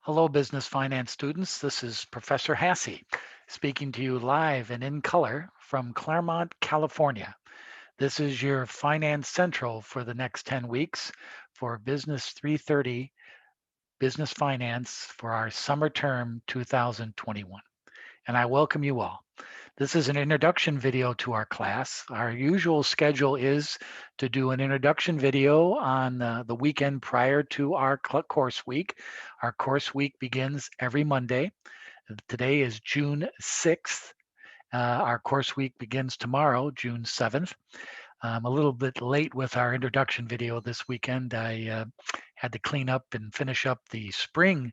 Hello, business finance students. This is Professor Hassey speaking to you live and in color from Claremont, California. This is your Finance Central for the next 10 weeks for Business 330 Business Finance for our summer term 2021. And I welcome you all. This is an introduction video to our class. Our usual schedule is to do an introduction video on the weekend prior to our course week. Our course week begins every Monday. Today is June 6th. Our course week begins tomorrow, June 7th. I'm a little bit late with our introduction video this weekend. I had to clean up and finish up the spring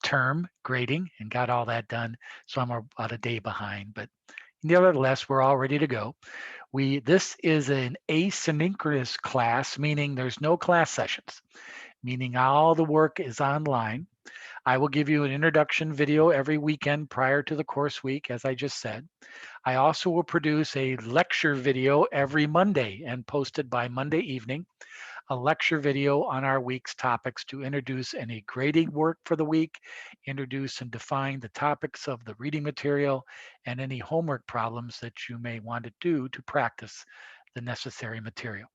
term grading and got all that done. So I'm about a day behind, but nevertheless, we're all ready to go. This is an asynchronous class, meaning there's no class sessions, meaning all the work is online. I will give you an introduction video every weekend prior to the course week, as I just said. I also will produce a lecture video every Monday and post it by Monday evening, a lecture video on our week's topics to introduce any grading work for the week, introduce and define the topics of the reading material, and any homework problems that you may want to do to practice the necessary material.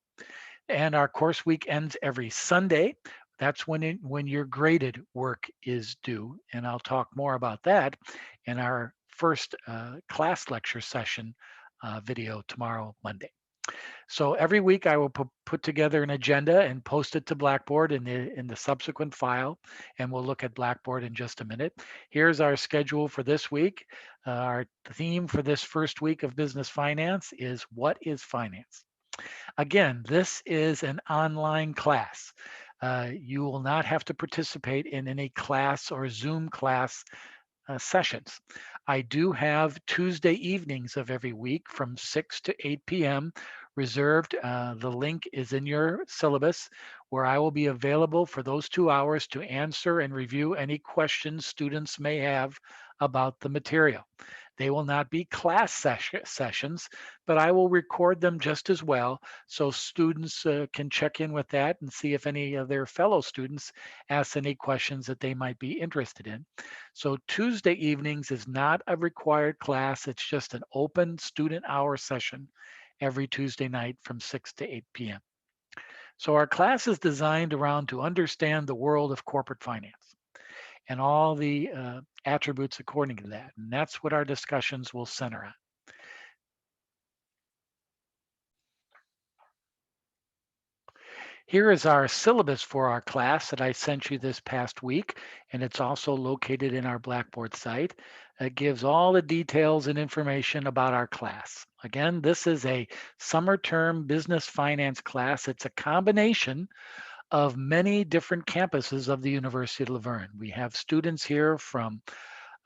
And our course week ends every Sunday. That's when your graded work is due. And I'll talk more about that in our first class lecture session video tomorrow, Monday. So every week I will put together an agenda and post it to Blackboard in the subsequent file, and we'll look at Blackboard in just a minute. Here's our schedule for this week. Our theme for this first week of business finance is what is finance? Again, this is an online class. You will not have to participate in any class or Zoom class sessions. I do have Tuesday evenings of every week from 6 to 8 p.m. reserved. The link is in your syllabus where I will be available for those 2 hours to answer and review any questions students may have about the material. They will not be class sessions, but I will record them just as well so students can check in with that and see if any of their fellow students ask any questions that they might be interested in. So Tuesday evenings is not a required class. It's just an open student hour session every Tuesday night from 6 to 8 p.m. So our class is designed around to understand the world of corporate finance and all the attributes according to that. And that's what our discussions will center on. Here is our syllabus for our class that I sent you this past week, and it's also located in our Blackboard site. It gives all the details and information about our class. Again, this is a summer term business finance class. It's a combination of many different campuses of the University of La Verne. We have students here from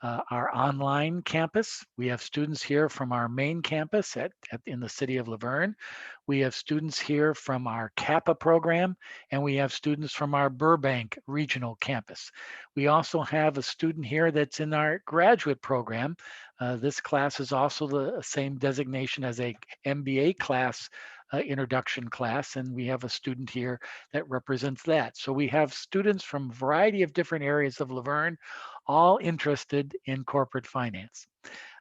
our online campus. We have students here from our main campus in the city of La Verne. We have students here from our Kappa program, and we have students from our Burbank regional campus. We also have a student here that's in our graduate program. This class is also the same designation as a MBA class, introduction class, and we have a student here that represents that. So we have students from a variety of different areas of La Verne, all interested in corporate finance.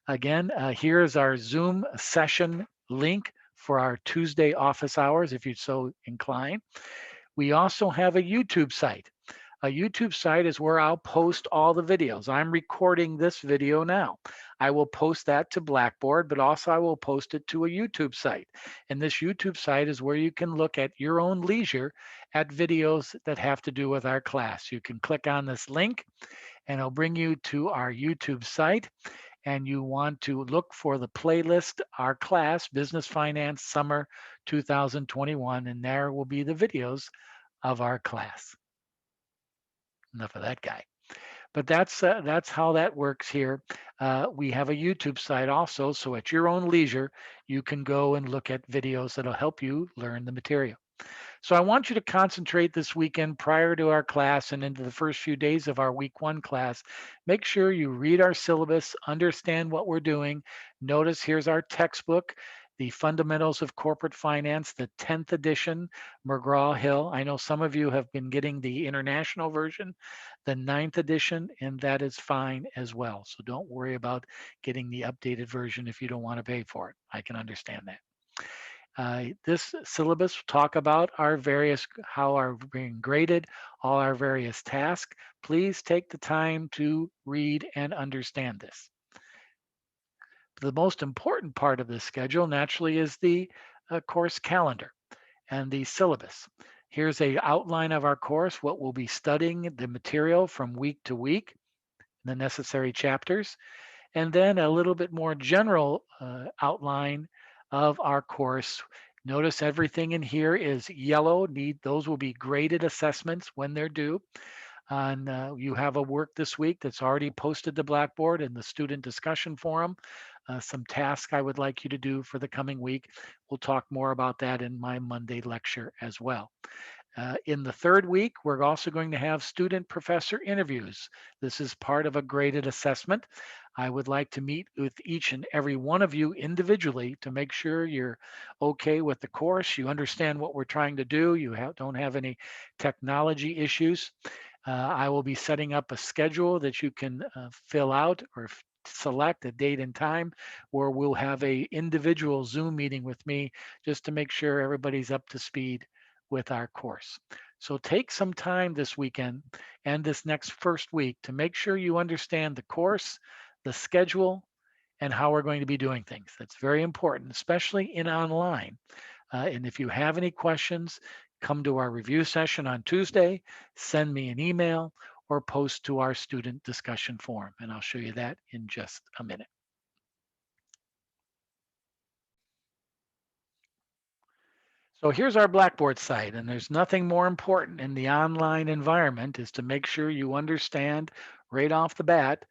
Again, here's our Zoom session link for our Tuesday office hours, if you're so inclined. We also have a YouTube site. A YouTube site is where I'll post all the videos. I'm recording this video now. I will post that to Blackboard, but also I will post it to a YouTube site. And this YouTube site is where you can look at your own leisure at videos that have to do with our class. You can click on this link and it'll bring you to our YouTube site. And you want to look for the playlist, our class, Business Finance Summer 2021, and there will be the videos of our class. Enough of that guy. But that's how that works here. We have a YouTube site also, so at your own leisure, you can go and look at videos that'll help you learn the material. So I want you to concentrate this weekend prior to our class and into the first few days of our week one class. Make sure you read our syllabus, understand what we're doing. Notice here's our textbook. the Fundamentals of Corporate Finance, the 10th edition, McGraw-Hill. I know some of you have been getting the international version, the 9th edition, and that is fine as well. So don't worry about getting the updated version if you don't want to pay for it. I can understand that. This syllabus will talk about our various, how are being graded, all our various tasks. Please take the time to read and understand this. The most important part of this schedule naturally is the course calendar and the syllabus. Here's a outline of our course, what we'll be studying, the material from week to week, the necessary chapters, and then a little bit more general outline of our course. Notice everything in here is yellow. Those will be graded assessments when they're due. And you have a work this week that's already posted to Blackboard in the student discussion forum. Some tasks I would like you to do for the coming week. We'll talk more about that in my Monday lecture as well. In the third week, we're also going to have student professor interviews. This is part of a graded assessment. I would like to meet with each and every one of you individually to make sure you're okay with the course, you understand what we're trying to do, you don't have any technology issues. I will be setting up a schedule that you can fill out or select a date and time where we'll have a individual Zoom meeting with me just to make sure everybody's up to speed with our course. So take some time this weekend and this next first week to make sure you understand the course, the schedule, and how we're going to be doing things. That's very important, especially in online. And if you have any questions, come to our review session on Tuesday, send me an email, or post to our student discussion forum. And I'll show you that in just a minute. So here's our Blackboard site, and there's nothing more important in the online environment is to make sure you understand right off the bat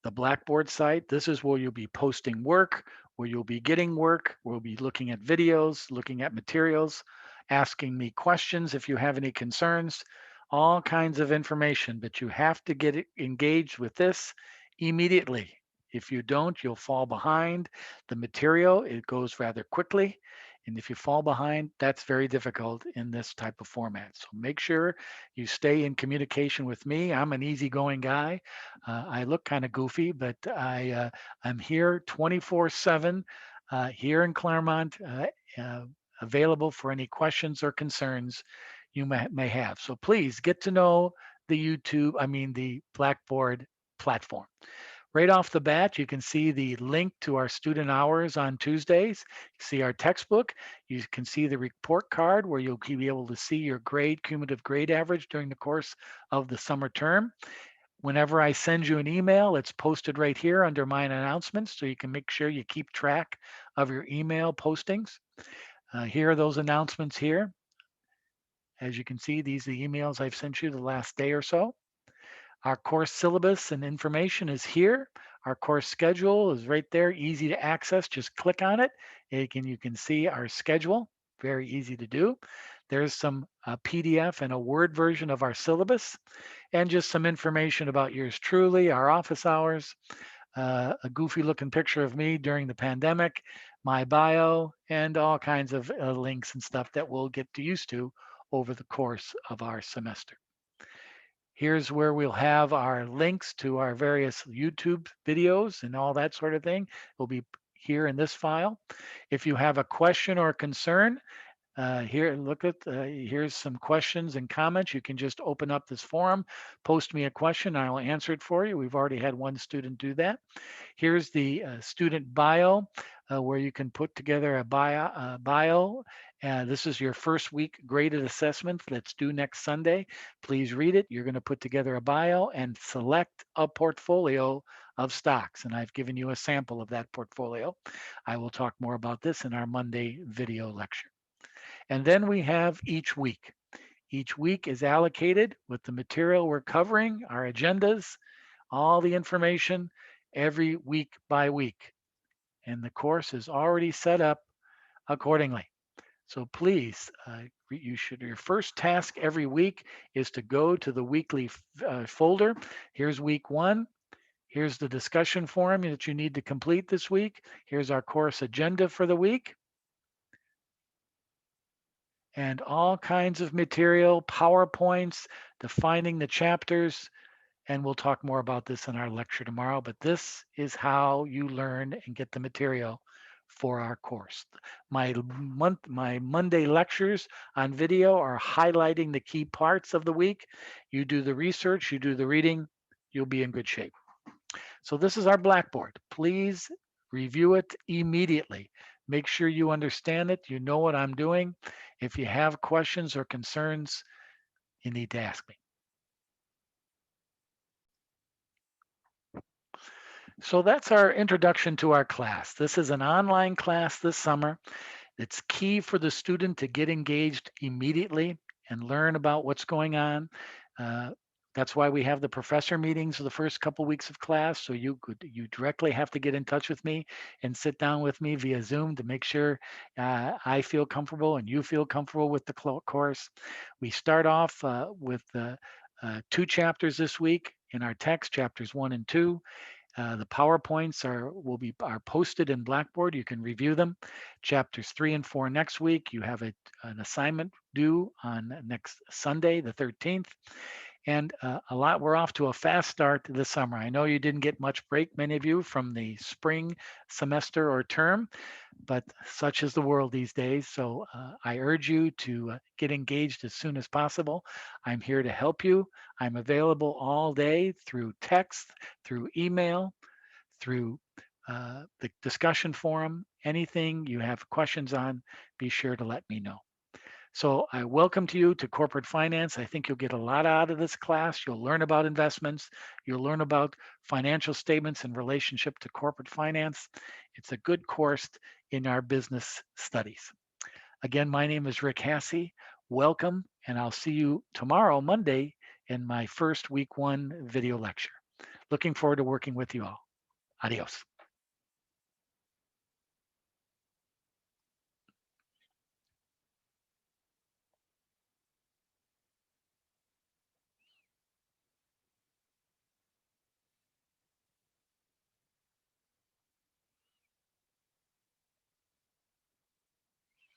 the Blackboard site. This is where you'll be posting work, where you'll be getting work. We'll be looking at videos, looking at materials, asking me questions if you have any concerns, all kinds of information, but you have to get engaged with this immediately. If you don't, you'll fall behind. The material, it goes rather quickly. And if you fall behind, that's very difficult in this type of format. So make sure you stay in communication with me. I'm an easygoing guy. I look kind of goofy, but I'm here 24/7 here in Claremont, available for any questions or concerns you may have. So please get to know the Blackboard platform. Right off the bat, you can see the link to our student hours on Tuesdays. You see our textbook. You can see the report card where you'll be able to see your cumulative grade average during the course of the summer term. Whenever I send you an email, it's posted right here under my announcements, so you can make sure you keep track of your email postings. Here are those announcements here. As you can see, these are the emails I've sent you the last day or so. Our course syllabus and information is here. Our course schedule is right there, easy to access. Just click on it. You can see our schedule, very easy to do. There's some PDF and a Word version of our syllabus, and just some information about yours truly, our office hours, a goofy looking picture of me during the pandemic, my bio, and all kinds of links and stuff that we'll get used to over the course of our semester. Here's where we'll have our links to our various YouTube videos and all that sort of thing. Will be here in this file. If you have a question or concern, here's some questions and comments. You can just open up this forum, post me a question, I will answer it for you. We've already had one student do that. Here's the student bio, where you can put together a bio. This is your first week graded assessment that's due next Sunday. Please read it. You're going to put together a bio and select a portfolio of stocks. And I've given you a sample of that portfolio. I will talk more about this in our Monday video lecture. And then we have each week. Each week is allocated with the material we're covering, our agendas, all the information every week by week. And the course is already set up accordingly. So please, your first task every week is to go to the weekly folder. Here's week 1. Here's the discussion forum that you need to complete this week. Here's our course agenda for the week. And all kinds of material, PowerPoints, defining the chapters, and we'll talk more about this in our lecture tomorrow, but this is how you learn and get the material for our course. My Monday lectures on video are highlighting the key parts of the week. You do the research, you do the reading, you'll be in good shape. So this is our Blackboard. Please review it immediately. Make sure you understand it, you know what I'm doing. If you have questions or concerns, you need to ask me. So that's our introduction to our class. This is an online class this summer. It's key for the student to get engaged immediately and learn about what's going on. Uh, that's why we have the professor meetings for the first couple weeks of class. So you directly have to get in touch with me and sit down with me via Zoom to make sure I feel comfortable and you feel comfortable with the course. We start off with 2 chapters this week in our text, chapters 1 and 2. The PowerPoints are posted in Blackboard. You can review them. Chapters 3 and 4 next week. You have an assignment due on next Sunday, the 13th. And we're off to a fast start this summer. I know you didn't get much break, many of you, from the spring semester or term, but such is the world these days. So I urge you to get engaged as soon as possible. I'm here to help you. I'm available all day through text, through email, through the discussion forum. Anything you have questions on, be sure to let me know. So I welcome you to corporate finance. I think you'll get a lot out of this class. You'll learn about investments. You'll learn about financial statements in relationship to corporate finance. It's a good course in our business studies. Again, my name is Rick Hassey. Welcome, and I'll see you tomorrow, Monday, in my first week 1 video lecture. Looking forward to working with you all. Adios.